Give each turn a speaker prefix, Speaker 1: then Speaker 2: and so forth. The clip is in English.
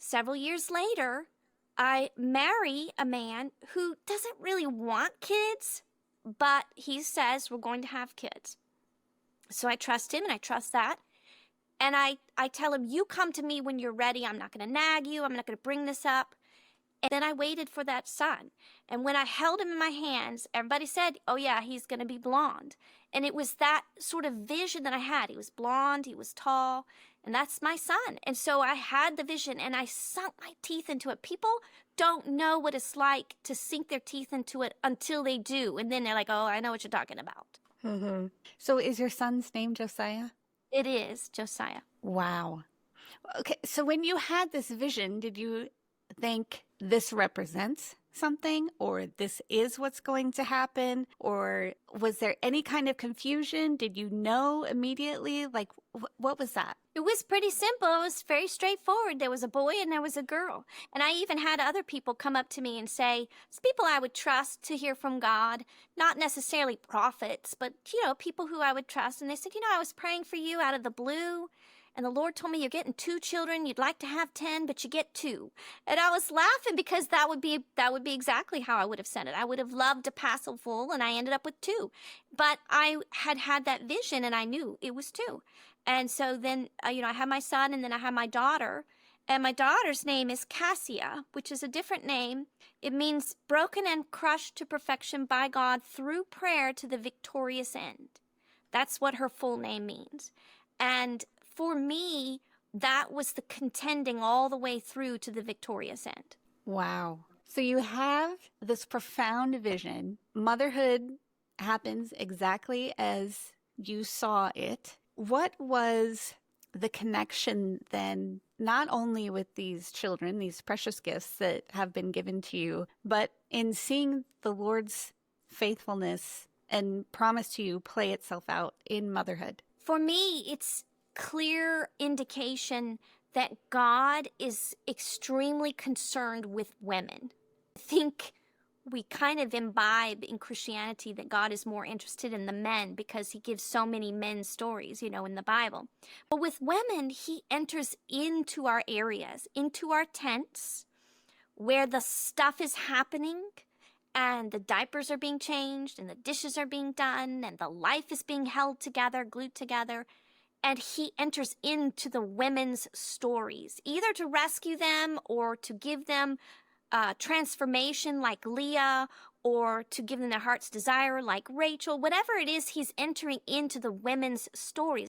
Speaker 1: several years later, I marry a man who doesn't really want kids, but he says we're going to have kids. So I trust him and I trust that. And I tell him, you come to me when you're ready. I'm not going to nag you. I'm not going to bring this up. And then I waited for that son. And when I held him in my hands, everybody said, oh yeah, he's going to be blonde. And it was that sort of vision that I had. He was blonde, he was tall, and that's my son. And so I had the vision and I sunk my teeth into it. People don't know what it's like to sink their teeth into it until they do. And then they're like, oh, I know what you're talking about.
Speaker 2: Mm-hmm. So is your son's name Josiah?
Speaker 1: It is Josiah.
Speaker 2: Wow. Okay, so when you had this vision, did you think this represents something, or this is what's going to happen? Or was there any kind of confusion? Did you know immediately? Like, what was that?
Speaker 1: It was pretty simple. It was very straightforward. There was a boy and there was a girl. And I even had other people come up to me and say, it's people I would trust to hear from God, not necessarily prophets, but, people who I would trust. And they said, I was praying for you out of the blue. And the Lord told me you're getting 2 children. You'd like to have 10, but you get 2. And I was laughing because that would be exactly how I would have said it. I would have loved a passel full, and I ended up with 2. But I had that vision, and I knew it was 2. And so then, I had my son, and then I had my daughter. And my daughter's name is Cassia, which is a different name. It means broken and crushed to perfection by God through prayer to the victorious end. That's what her full name means. And for me, that was the contending all the way through to the victorious end.
Speaker 2: Wow. So you have this profound vision. Motherhood happens exactly as you saw it. What was the connection then, not only with these children, these precious gifts that have been given to you, but in seeing the Lord's faithfulness and promise to you play itself out in motherhood?
Speaker 1: For me, it's clear indication that God is extremely concerned with women. I think we kind of imbibe in Christianity that God is more interested in the men because he gives so many men's stories, in the Bible. But with women, he enters into our areas, into our tents, where the stuff is happening, and the diapers are being changed, and the dishes are being done, and the life is being held together, glued together. And he enters into the women's stories, either to rescue them or to give them transformation like Leah, or to give them their heart's desire like Rachel. Whatever it is, he's entering into the women's stories.